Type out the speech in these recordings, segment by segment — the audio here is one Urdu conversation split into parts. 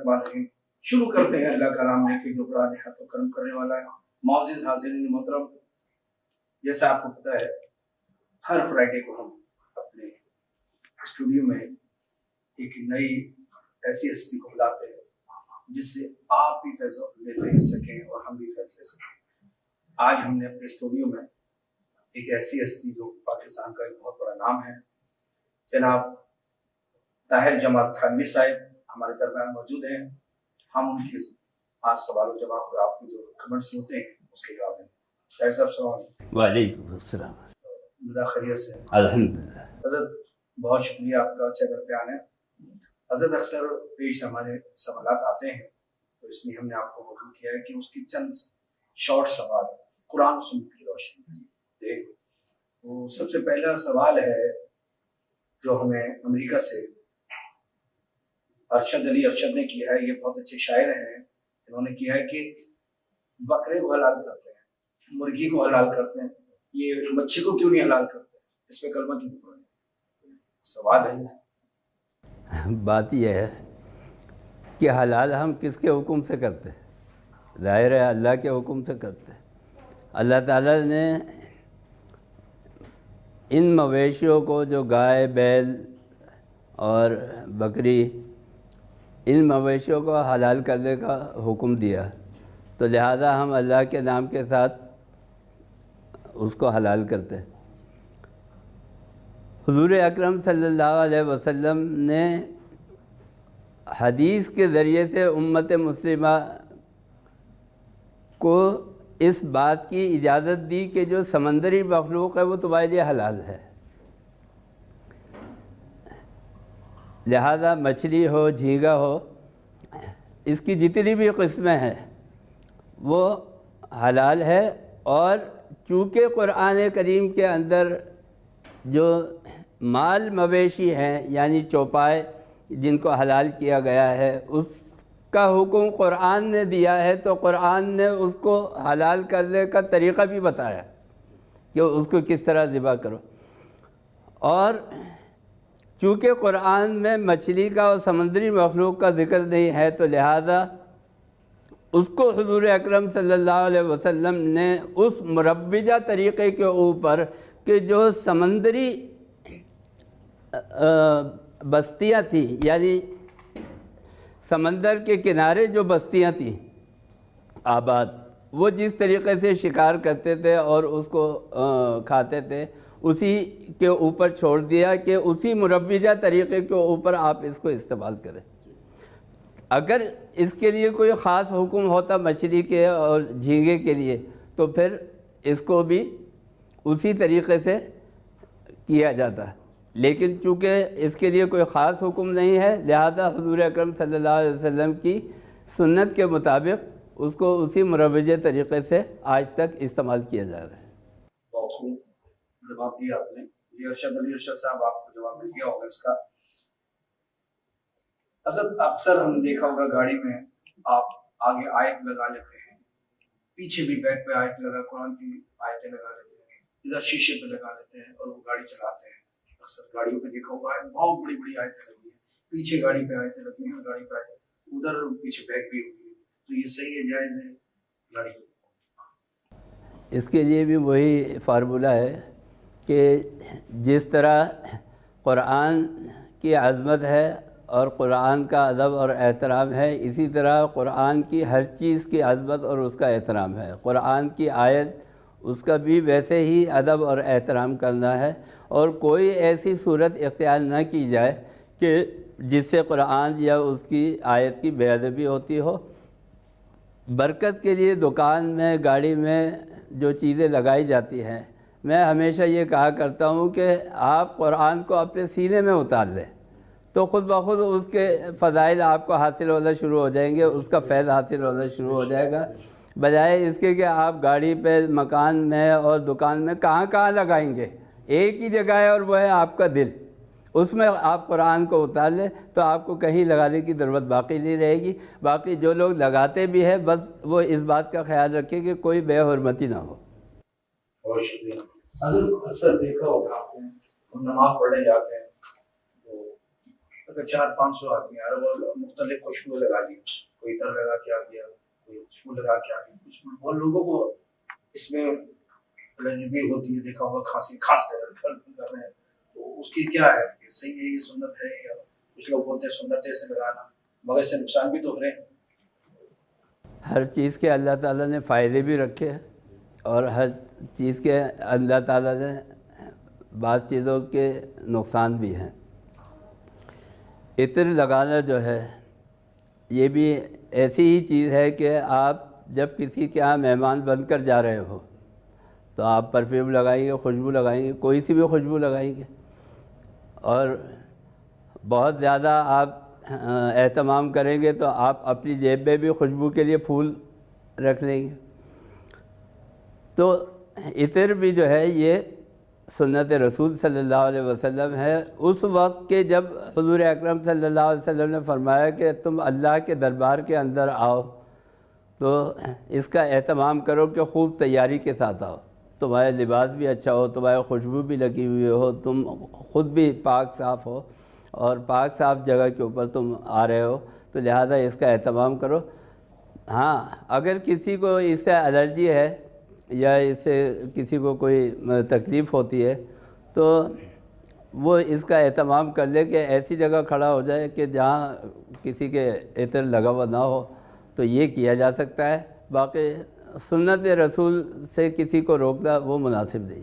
الرحمن الرحیم۔ شروع کرتے ہیں اللہ کا نام لے کے جو بڑا نہایت و کرم کرنے والا ہے۔ معزز حاضرین محترم، جیسا آپ کو پتہ ہے ہر فرائیڈے کو ہم اپنے اسٹوڈیو میں ایک نئی ایسی ہستی کو بلاتے ہیں جس سے آپ بھی فیض لیتے سکیں اور ہم بھی فیض لے سکیں۔ آج ہم نے اپنے اسٹوڈیو میں ایک ایسی ہستی جو پاکستان کا ایک بہت بڑا نام ہے، جناب طاہر جمال تھانوی صاحب ہمارے درمیان موجود ہیں۔ ہم ان کے آج سوال و جواب کو آپ کے جو کمنٹس ہوتے ہیں اس کے جواب دیں۔ طاہر صاحب السلام علیکم۔ وعلیکم السلام۔ مدہ خیریت سے؟ الحمدللہ۔ حضرت بہت شکریہ آپ کا چینل پہ آنے۔ حضرت اکثر پیش ہمارے سوالات آتے ہیں تو اس لیے ہم نے آپ کو حکم کیا ہے کہ اس کی چند شارٹ سوال قرآن و سنت کی روشنی میں دیں۔ تو سب سے پہلا سوال ہے جو ہمیں امریکہ سے ارشد علی ارشد نے کیا ہے، یہ بہت اچھے شاعر ہیں، انہوں نے کیا ہے کہ بکرے کو حلال کرتے ہیں، مرغی کو حلال کرتے ہیں، یہ مچھی کو کیوں نہیں حلال کرتے، اس پہ کلمہ کیوں پڑھتے ہیں؟ سوال ہے۔ بات یہ ہے کہ حلال ہم کس کے حکم سے کرتے ہیں؟ ظاہر ہے اللہ کے حکم سے کرتے ہیں۔ اللہ تعالیٰ نے ان مویشیوں کو جو گائے بیل اور بکری، ان مویشیوں کو حلال کرنے کا حکم دیا، تو لہذا ہم اللہ کے نام کے ساتھ اس کو حلال کرتے ہیں۔ حضور اکرم صلی اللہ علیہ وسلم نے حدیث کے ذریعے سے امت مسلمہ کو اس بات کی اجازت دی کہ جو سمندری مخلوق ہے وہ تمہارے لیے حلال ہے، لہذا مچھلی ہو، جھینگا ہو، اس کی جتنی بھی قسمیں ہیں وہ حلال ہے۔ اور چونکہ قرآن کریم کے اندر جو مال مویشی ہیں یعنی چوپائے جن کو حلال کیا گیا ہے اس کا حکم قرآن نے دیا ہے، تو قرآن نے اس کو حلال کرنے کا طریقہ بھی بتایا کہ اس کو کس طرح ذبح کرو۔ اور چونکہ قرآن میں مچھلی کا اور سمندری مخلوق کا ذکر نہیں ہے تو لہذا اس کو حضور اکرم صلی اللہ علیہ وسلم نے اس مروجہ طریقے کے اوپر کہ جو سمندری بستیاں تھیں، یعنی سمندر کے کنارے جو بستیاں تھیں آباد، وہ جس طریقے سے شکار کرتے تھے اور اس کو کھاتے تھے، اسی کے اوپر چھوڑ دیا کہ اسی مروجہ طریقے کے اوپر آپ اس کو استعمال کریں۔ اگر اس کے لیے کوئی خاص حکم ہوتا مچھلی کے اور جھینگے کے لیے تو پھر اس کو بھی اسی طریقے سے کیا جاتا ہے، لیکن چونکہ اس کے لیے کوئی خاص حکم نہیں ہے لہذا حضور اکرم صلی اللہ علیہ وسلم کی سنت کے مطابق اس کو اسی مروجہ طریقے سے آج تک استعمال کیا جا رہا ہے۔ بہت خوب جواب دیا آپ نے جی ارشد علی ارشد صاحب، آپ کو جواب مل گیا ہوگا اس کا۔ حضرت اکثر ہم دیکھا ہوگا گاڑی میں آپ آگے آیت لگا لیتے ہیں، پیچھے بھی بیک پہ آیت لگا، قرآن کی آیتیں لگا لیتے ہیں، ادھر شیشے پہ لگا لیتے ہیں اور وہ گاڑی چلاتے ہیں۔ اکثر گاڑیوں پہ دیکھا ہوگا بہت بڑی بڑی آیتیں لگی ہیں، پیچھے گاڑی پہ آیتیں لگی ہیں، ادھر گاڑی پہ آیتیں، ادھر پیچھے بیک بھی ہوگی، تو یہ صحیح ہے، جائز ہے گاڑی پہ؟ اس کے لیے بھی وہی فارمولہ ہے کہ جس طرح قرآن کی عظمت ہے اور قرآن کا ادب اور احترام ہے، اسی طرح قرآن کی ہر چیز کی عظمت اور اس کا احترام ہے۔ قرآن کی آیت اس کا بھی ویسے ہی ادب اور احترام کرنا ہے، اور کوئی ایسی صورت اختیار نہ کی جائے کہ جس سے قرآن یا اس کی آیت کی بے ادبی ہوتی ہو۔ برکت کے لیے دکان میں، گاڑی میں جو چیزیں لگائی جاتی ہیں، میں ہمیشہ یہ کہا کرتا ہوں کہ آپ قرآن کو اپنے سینے میں اتار لیں تو خود بخود اس کے فضائل آپ کو حاصل ہونا شروع ہو جائیں گے، اس کا فیض حاصل ہونا شروع ہو جائے گا، بجائے اس کے کہ آپ گاڑی پہ، مکان میں اور دکان میں کہاں لگائیں گے۔ ایک ہی جگہ ہے اور وہ ہے آپ کا دل، اس میں آپ قرآن کو اتار لیں تو آپ کو کہیں لگانے کی ضرورت باقی نہیں رہے گی۔ باقی جو لوگ لگاتے بھی ہیں بس وہ اس بات کا خیال رکھیں کہ کوئی بے حرمتی نہ ہو۔ بہت شکریہ حضرت۔ اکثر دیکھا ہوگا آپ نے، ہم نماز پڑھنے جاتے ہیں تو اگر 400-500 آدمی آ رہے وہ مختلف خوشبو لگا لی, کوئی تر لگا کے آ گیا, کوئی خوشبو لگا کے آ گئی, بہت لوگوں کو اس میں الرجی ہوتی ہے, دیکھا ہوگا کھانسی خاص طرح کر رہے ہیں, تو اس کی کیا ہے, صحیح ہے یہ سنت ہے, یا کچھ لوگ بولتے ہیں سنت ہے سے لگانا, مگر اس سے نقصان بھی تو ہو رہے ہیں. ہر چیز کے اللہ تعالیٰ نے فائدے بھی رکھے ہیں, اور ہر چیز کے اللہ تعالیٰ نے بعض چیزوں کے نقصان بھی ہیں. عطر لگانا جو ہے یہ بھی ایسی ہی چیز ہے کہ آپ جب کسی کے یہاں مہمان بن کر جا رہے ہو تو آپ پرفیوم لگائیں گے, خوشبو لگائیں گے, کوئی سی بھی خوشبو لگائیں گے, اور بہت زیادہ آپ اہتمام کریں گے تو آپ اپنی جیب میں بھی خوشبو کے لیے پھول رکھ لیں گے. تو عطر بھی جو ہے یہ سنت رسول صلی اللہ علیہ وسلم ہے. اس وقت کے جب حضور اکرم صلی اللہ علیہ وسلم نے فرمایا کہ تم اللہ کے دربار کے اندر آؤ تو اس کا اہتمام کرو کہ خوب تیاری کے ساتھ آؤ, تمہارے لباس بھی اچھا ہو, تمہارے خوشبو بھی لگی ہوئی ہو, تم خود بھی پاک صاف ہو, اور پاک صاف جگہ کے اوپر تم آ رہے ہو, تو لہذا اس کا اہتمام کرو. ہاں اگر کسی کو اس سے الرجی ہے یا اس سے کسی کو کوئی تکلیف ہوتی ہے تو وہ اس کا اہتمام کر لے کہ ایسی جگہ کھڑا ہو جائے کہ جہاں کسی کے عطر لگا ہوا نہ ہو, تو یہ کیا جا سکتا ہے. باقی سنت رسول سے کسی کو روکنا وہ مناسب نہیں.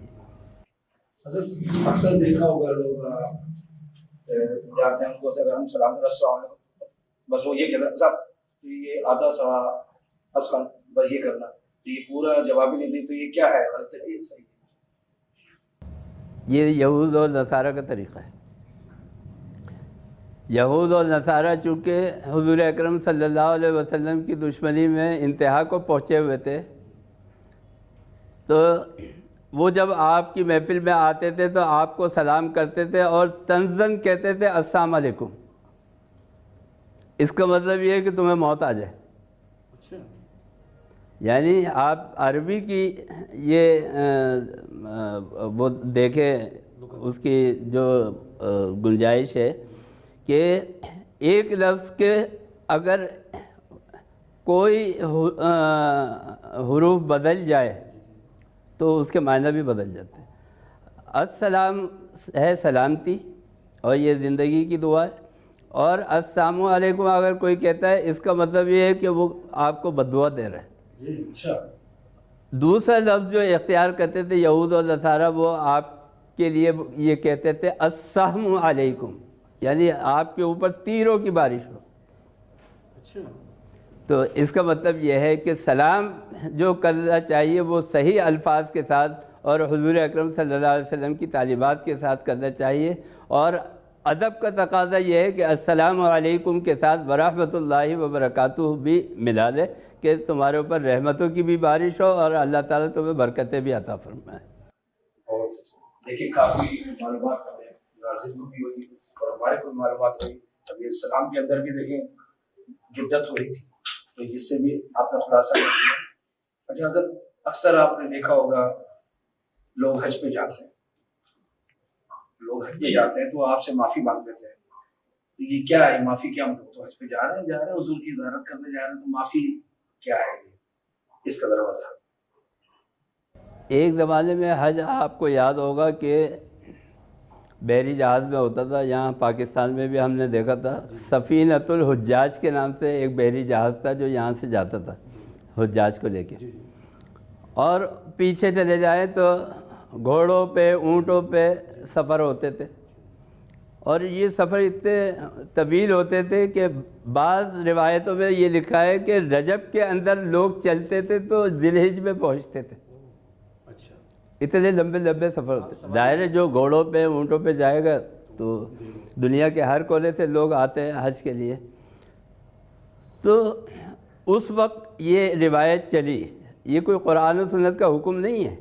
اکثر دیکھا ہوگا لوگ جاتے ہیں ان کو اگر ہم سلام السلام علیکم, بس وہ یہ کہتا ہے صاحب یہ آدھا سوا السلام, بس یہ کرنا, تو یہ پورا جواب ہی نہیں دی, تو یہ کیا ہے, غلط ہے یہ صحیح؟ یہ یہود اور نصارہ کا طریقہ ہے. یہود اور نصارہ چونکہ حضور اکرم صلی اللہ علیہ وسلم کی دشمنی میں انتہا کو پہنچے ہوئے تھے, تو وہ جب آپ کی محفل میں آتے تھے تو آپ کو سلام کرتے تھے اور طنزاً کہتے تھے السلام علیکم. اس کا مطلب یہ ہے کہ تمہیں موت آ جائے. یعنی آپ عربی کی یہ وہ دیکھیں اس کی جو گنجائش ہے کہ ایک لفظ کے اگر کوئی حروف بدل جائے تو اس کے معنی بھی بدل جاتے ہیں. السلام ہے سلامتی اور یہ زندگی کی دعا ہے, اور السلام علیکم اگر کوئی کہتا ہے اس کا مطلب یہ ہے کہ وہ آپ کو بددعا دے رہا ہے. دوسرا لفظ جو اختیار کرتے تھے یہود اور نصارہ, وہ آپ کے لیے یہ کہتے تھے السلام علیکم, یعنی آپ کے اوپر تیروں کی بارش ہو. تو اس کا مطلب یہ ہے کہ سلام جو کرنا چاہیے وہ صحیح الفاظ کے ساتھ اور حضور اکرم صلی اللہ علیہ وسلم کی تعلیمات کے ساتھ کرنا چاہیے, اور ادب کا تقاضا یہ ہے کہ السلام علیکم کے ساتھ ورحمۃ اللہ وبرکاتہ بھی ملا لے کہ تمہارے اوپر رحمتوں کی بھی بارش ہو اور اللہ تعالیٰ تمہیں برکتیں بھی عطا فرمائے. دیکھیے کافی معلومات ہمیں ناظرین کو بھی ہوئی اور ہمارے کو معلومات ہوئی. ابھی السلام کے اندر بھی دیکھیں جدت ہو رہی تھی, تو جس سے بھی آپ نے خلاصہ کر دیا. اچھا حضرت, اکثر آپ نے دیکھا ہوگا لوگ حج پہ جاتے ہیں, تو آپ سے معافی مانگ لیتے ہیں, تو یہ کیا ہے معافی؟ کیا مطلب؟ تو حج پہ جا رہے ہیں حضور کی زیارت کرنے جا رہے ہیں, تو معافی کیا ہے اس کا ذرا وضاحت. ایک زمانے میں حج آپ کو یاد ہوگا کہ بحری جہاز میں ہوتا تھا. یہاں پاکستان میں بھی ہم نے دیکھا تھا سفینۃ الحجاج کے نام سے ایک بحری جہاز تھا جو یہاں سے جاتا تھا حجاج کو لے کے, اور پیچھے چلے جائیں تو گھوڑوں پہ اونٹوں پہ سفر ہوتے تھے, اور یہ سفر اتنے طویل ہوتے تھے کہ بعض روایتوں میں یہ لکھا ہے کہ رجب کے اندر لوگ چلتے تھے تو ذی الحجہ میں پہنچتے تھے. اتنے لمبے لمبے سفر ہوتے. ظاہر ہے جو گھوڑوں پہ اونٹوں پہ جائے گا تو دنیا کے ہر کونے سے لوگ آتے ہیں حج کے لیے. تو اس وقت یہ روایت چلی, یہ کوئی قرآن و سنت کا حکم نہیں ہے,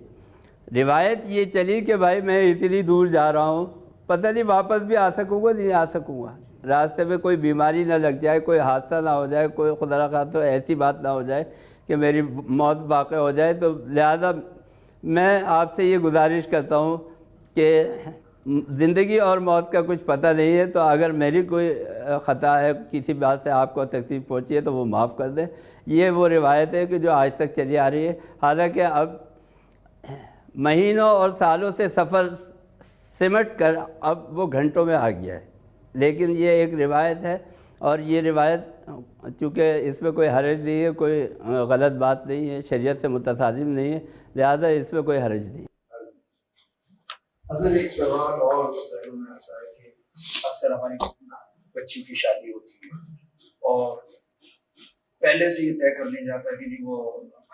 روایت یہ چلی کہ بھائی میں اتنی دور جا رہا ہوں, پتہ نہیں واپس بھی آ سکوں گا نہیں آ سکوں گا, راستے میں کوئی بیماری نہ لگ جائے, کوئی حادثہ نہ ہو جائے, کوئی خدا نخواستہ ایسی بات نہ ہو جائے کہ میری موت واقع ہو جائے. تو لہذا میں آپ سے یہ گزارش کرتا ہوں کہ زندگی اور موت کا کچھ پتہ نہیں ہے، تو اگر میری کوئی خطا ہے، کسی بات سے آپ کو تکلیف پہنچی ہے تو وہ معاف کر دیں۔ یہ وہ روایت ہے کہ جو آج تک چلی آ رہی ہے، حالانکہ اب مہینوں اور سالوں سے سفر سمٹ کر اب وہ گھنٹوں میں آ گیا ہے، لیکن یہ ایک روایت ہے، اور یہ روایت چونکہ اس میں کوئی حرج نہیں ہے، کوئی غلط بات نہیں ہے، شریعت سے متصادم نہیں ہے، لہذا اس میں کوئی حرج نہیں ہے۔ اصل ایک سوال اور ذہن میں آتا ہے کہ اکثر ہماری بچی کی شادی ہوتی ہے اور پہلے سے یہ طے کر لیا جاتا ہے کہ جی وہ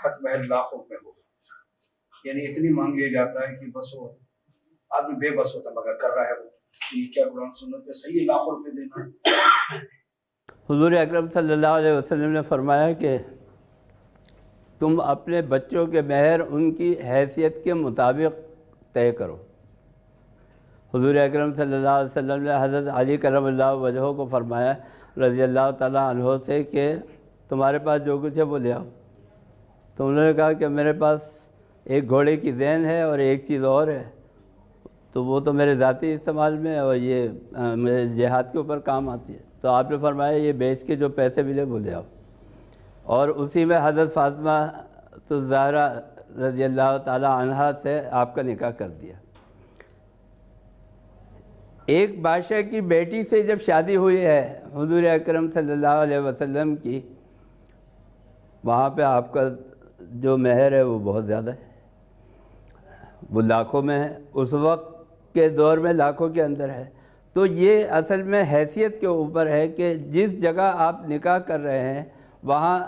حق مہر لاکھوں میں ہو، یعنی اتنی مانگ لیا جاتا ہے کہ بس وہ آدمی بے بس ہوتا مگر کر رہا ہے وہ، یہ کیا قرآن سنت میں صحیح ہے لاکھوں روپے دینا؟ حضور اکرم صلی اللہ علیہ وسلم نے فرمایا کہ تم اپنے بچوں کے مہر ان کی حیثیت کے مطابق طے کرو۔ حضور اکرم صلی اللہ علیہ وسلم نے حضرت علی کرم اللہ وجہہ کو فرمایا رضی اللہ تعالیٰ عنہ سے کہ تمہارے پاس جو کچھ ہے وہ لے آؤ۔ تو انہوں نے کہا کہ میرے پاس ایک گھوڑے کی زین ہے اور ایک چیز اور ہے، تو وہ تو میرے ذاتی استعمال میں ہے اور یہ میرے جہاد کے اوپر کام آتی ہے۔ تو آپ نے فرمایا یہ بیچ کے جو پیسے ملے وہ لے آؤ، اور اسی میں حضرت فاطمہ الزہرا رضی اللہ تعالی عنہا سے آپ کا نکاح کر دیا۔ ایک بادشاہ کی بیٹی سے جب شادی ہوئی ہے حضور اکرم صلی اللہ علیہ وسلم کی، وہاں پہ آپ کا جو مہر ہے وہ بہت زیادہ ہے، وہ لاکھوں میں ہے، اس وقت کے دور میں لاکھوں کے اندر ہے۔ تو یہ اصل میں حیثیت کے اوپر ہے کہ جس جگہ آپ نکاح کر رہے ہیں وہاں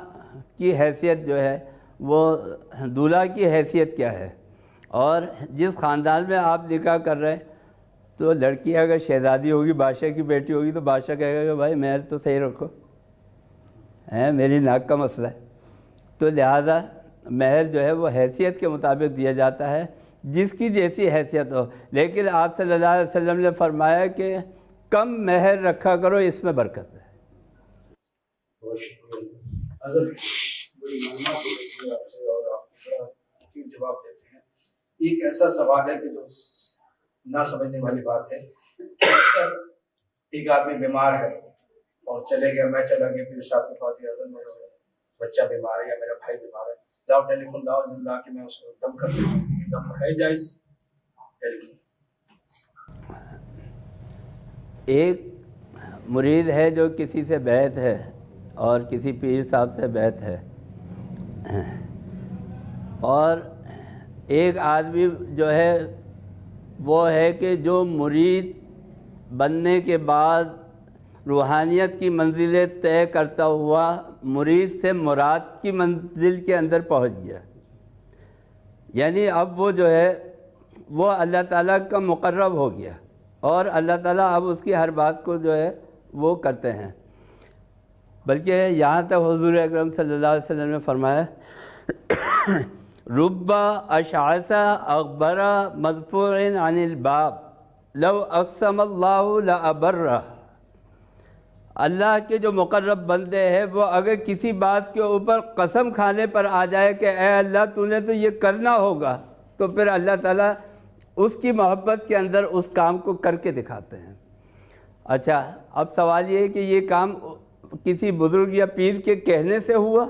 کی حیثیت جو ہے وہ دولہا کی حیثیت کیا ہے، اور جس خاندان میں آپ نکاح کر رہے ہیں تو لڑکی اگر شہزادی ہوگی، بادشاہ کی بیٹی ہوگی، تو بادشاہ کہے گا کہ بھائی مہر تو صحیح رکھو، میری ناک کا مسئلہ ہے۔ تو لہذا مہر جو ہے وہ حیثیت کے مطابق دیا جاتا ہے، جس کی جیسی حیثیت ہو، لیکن آپ صلی اللہ علیہ وسلم نے فرمایا کہ کم مہر رکھا کرو، اس میں برکت ہے۔ بہت شکریہ حضرت، بڑی معلومات ہو رہی ہے آپ سے اور آپ بڑا مفید جواب دیتے ہیں۔ ایک ایسا سوال ہے کہ جو نہ سمجھنے والی بات ہے، اکثر ایک آدمی بیمار ہے اور چلے گیا، میں چلا گیا پیر صاحب کے پاس، حضرت میرا بچہ بیمار ہے یا میرا بھائی بیمار ہے، لاؤ ٹیلی فون لاؤ، لا کے میں اس کو دم کر دوں، دم ہے جائز ٹیلی فون؟ ایک مرید ہے جو کسی سے بیعت ہے اور کسی پیر صاحب سے بیعت ہے، اور ایک آدمی جو ہے وہ ہے کہ جو مرید بننے کے بعد روحانیت کی منزلیں طے کرتا ہوا مرید سے مراد کی منزل کے اندر پہنچ گیا، یعنی اب وہ جو ہے وہ اللہ تعالیٰ کا مقرب ہو گیا، اور اللہ تعالیٰ اب اس کی ہر بات کو جو ہے وہ کرتے ہیں۔ بلکہ یہاں تک حضور اکرم صلی اللہ علیہ وسلم نے فرمایا رب اشعث اغبر مدفوع عن الباب لو اقسم اللہ لابرہ۔ اللہ کے جو مقرب بندے ہیں وہ اگر کسی بات کے اوپر قسم کھانے پر آ جائے کہ اے اللہ تو نے تو یہ کرنا ہوگا، تو پھر اللہ تعالیٰ اس کی محبت کے اندر اس کام کو کر کے دکھاتے ہیں۔ اچھا، اب سوال یہ ہے کہ یہ کام کسی بزرگ یا پیر کے کہنے سے ہوا؟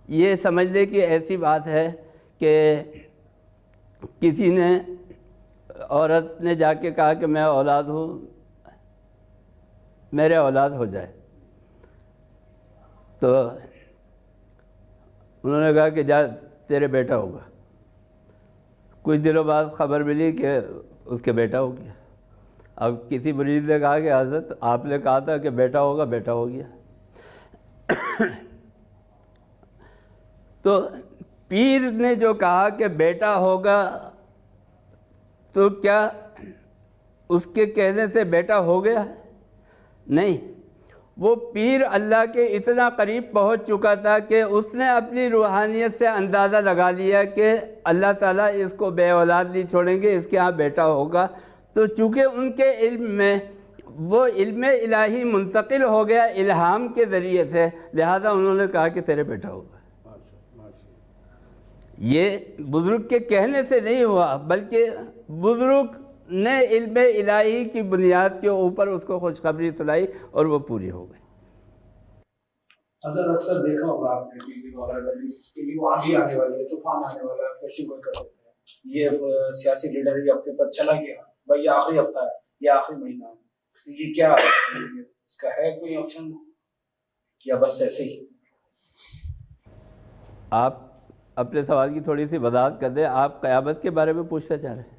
یہ سمجھنے کی ایسی بات ہے کہ کسی نے عورت نے جا کے کہا کہ میں اولاد ہوں، میرے اولاد ہو جائے، تو انہوں نے کہا کہ جا تیرے بیٹا ہوگا۔ کچھ دنوں بعد خبر ملی کہ اس کے بیٹا ہو گیا۔ اب کسی مرید نے کہا کہ حضرت آپ نے کہا تھا کہ بیٹا ہوگا، بیٹا ہو گیا۔ تو پیر نے جو کہا کہ بیٹا ہوگا، تو کیا اس کے کہنے سے بیٹا ہو گیا؟ نہیں، وہ پیر اللہ کے اتنا قریب پہنچ چکا تھا کہ اس نے اپنی روحانیت سے اندازہ لگا لیا کہ اللہ تعالیٰ اس کو بے اولاد نہیں چھوڑیں گے، اس کے ہاں بیٹا ہوگا۔ تو چونکہ ان کے علم میں وہ علم الہی منتقل ہو گیا الہام کے ذریعے سے، لہذا انہوں نے کہا کہ تیرے بیٹا ہوگا۔ یہ بزرگ کے کہنے سے نہیں ہوا، بلکہ بزرگ نے علم الہی کی بنیاد کے اوپر اس کو خوشخبری سنائی اور وہ پوری ہو گئی۔ حضرت اکثر دیکھا ہوگا آپ نے ٹی وی وغیرہ کہ وہ آندھی آنے والی ہے، طوفان آنے والا ہے، پیشن گوئی کر دیتے ہیں، یہ سیاسی لیڈر یہ آپ کے پاس چلا گیا بھائی، یہ آخری ہفتہ ہے، یہ آخری مہینہ ہے، یہ کیا ہے، اس کا ہے کوئی آپشن یا بس ایسے ہی؟ آپ اپنے سوال کی تھوڑی سی وضاحت کر دیں، آپ قیامت کے بارے میں پوچھنا چاہ رہے ہیں؟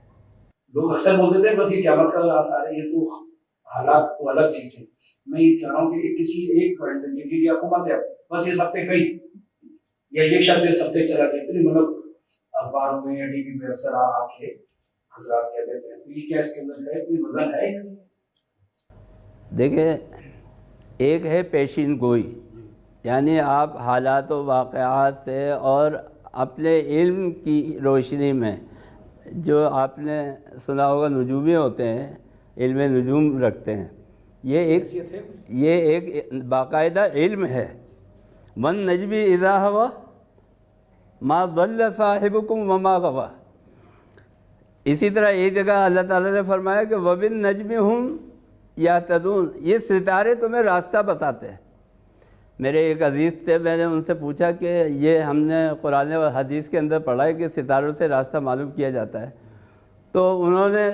لوگ اکثر بولتے تھے بس یہ قیامت کا آثار ہے، یہ تو حالات تو الگ چیز ہے، میں یہ چاہ رہا ہوں کہ کسی ایک پوائنٹ میں یہ حکومت ہے بس یہ سفتے گئی یا یہ شخص یہ سفتے چلا گیا، اتنی مطلب اخباروں میں یا ٹی وی پہ اکثر آ کے حضرات کہہ دیتے ہیں، تو یہ کیا اس کے اندر ہے، کوئی وزن ہے یا نہیں؟ دیکھیں، ایک ہے پیشین گوئی، یعنی آپ حالات و واقعات سے اور اپنے علم کی روشنی میں، جو آپ نے سنا ہوگا نجومی ہوتے ہیں، علم نجوم رکھتے ہیں، یہ ایک باقاعدہ علم ہے۔ وَالنَّجْمِ إِذَا هَوَىٰ مَا ضَلَّ صَاحِبُكُمْ وَمَا غَوَىٰ۔ اسی طرح ایک جگہ اللہ تعالیٰ نے فرمایا کہ وَبِالنَّجْمِ هُمْ یہتدون، یہ ستارے تمہیں راستہ بتاتے ہیں۔ میرے ایک عزیز تھے، میں نے ان سے پوچھا کہ یہ ہم نے قرآن و حدیث کے اندر پڑھا ہے کہ ستاروں سے راستہ معلوم کیا جاتا ہے، تو انہوں نے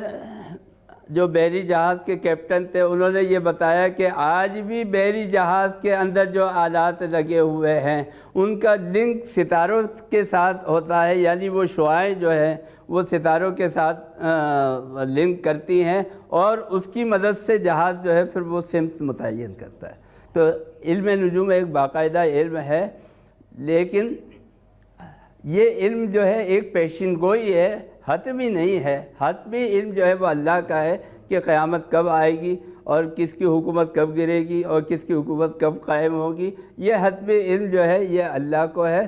جو بحری جہاز کے کیپٹن تھے انہوں نے یہ بتایا کہ آج بھی بحری جہاز کے اندر جو آلات لگے ہوئے ہیں ان کا لنک ستاروں کے ساتھ ہوتا ہے، یعنی وہ شعاعیں جو ہیں وہ ستاروں کے ساتھ لنک کرتی ہیں اور اس کی مدد سے جہاز جو ہے پھر وہ سمت متعین کرتا ہے۔ تو علم نجوم ایک باقاعدہ علم ہے، لیکن یہ علم جو ہے ایک پیشین گوئی ہے، حتمی نہیں ہے۔ حتمی علم جو ہے وہ اللہ کا ہے کہ قیامت کب آئے گی اور کس کی حکومت کب گرے گی اور کس کی حکومت کب قائم ہوگی، یہ حتمی علم جو ہے یہ اللہ کو ہے۔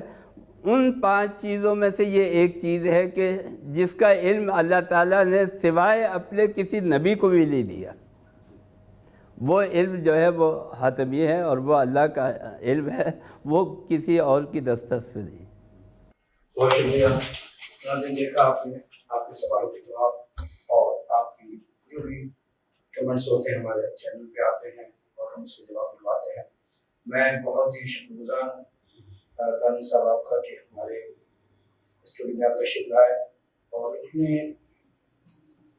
ان 5 چیزوں میں سے یہ ایک چیز ہے کہ جس کا علم اللہ تعالیٰ نے سوائے اپنے کسی نبی کو بھی نہیں دیا، وہ علم جو ہے وہ حتمی ہے اور وہ اللہ کا علم ہے، وہ کسی اور کی دسترس میں نہیں۔ بہت شکریہ ناظرین، دیکھا آپ نے آپ کے سوالوں کے جواب اور آپ کی جو بھی کمنٹس ہوتے ہیں ہمارے چینل پہ آتے ہیں اور ہم اس کے جواب دلواتے ہیں۔ میں بہت ہی شکر گزار ہوں تانوی صاحب آپ کا کہ ہمارے اسٹوڈیو میں آپ تشریف لائے اور اتنے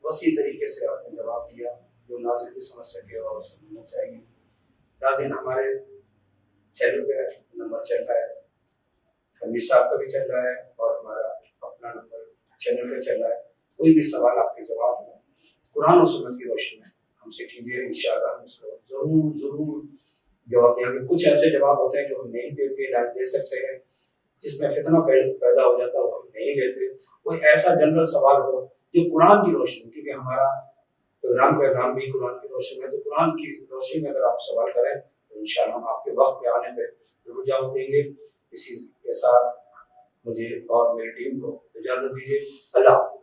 وسیع طریقے سے آپ نے جواب دیا جو ناظرین بھی سمجھ سکے اور سمجھنا چاہیے۔ ناظرین، ہمارے چینل پہ نمبر چل رہا ہے، تنویر صاحب کا بھی چل رہا ہے اور ہمارا اپنا نمبر چینل کا چل رہا ہے۔ کوئی بھی سوال آپ کے جواب ہو قرآن و سنت کی روشنی میں ہم سے کیجیے، انشاءاللہ ہم اس کو ضرور جواب دیں گے۔ کچھ ایسے جواب ہوتے ہیں جو ہم نہیں دیتے، نہ دے سکتے ہیں، جس میں فتنہ پیدا ہو جاتا ہے، وہ ہم نہیں لیتے۔ کوئی ایسا جنرل سوال ہو جو قرآن کی روشنی، کیونکہ ہمارا پروگرام کا نام بھی قرآن کی روشنی میں، تو قرآن کی روشنی میں اگر آپ سوال کریں تو انشاءاللہ ہم آپ کے وقت پہ آنے پہ ضرور جواب دیں گے۔ اسی کے ساتھ مجھے اور میری ٹیم کو اجازت دیجیے۔ اللہ حافظ۔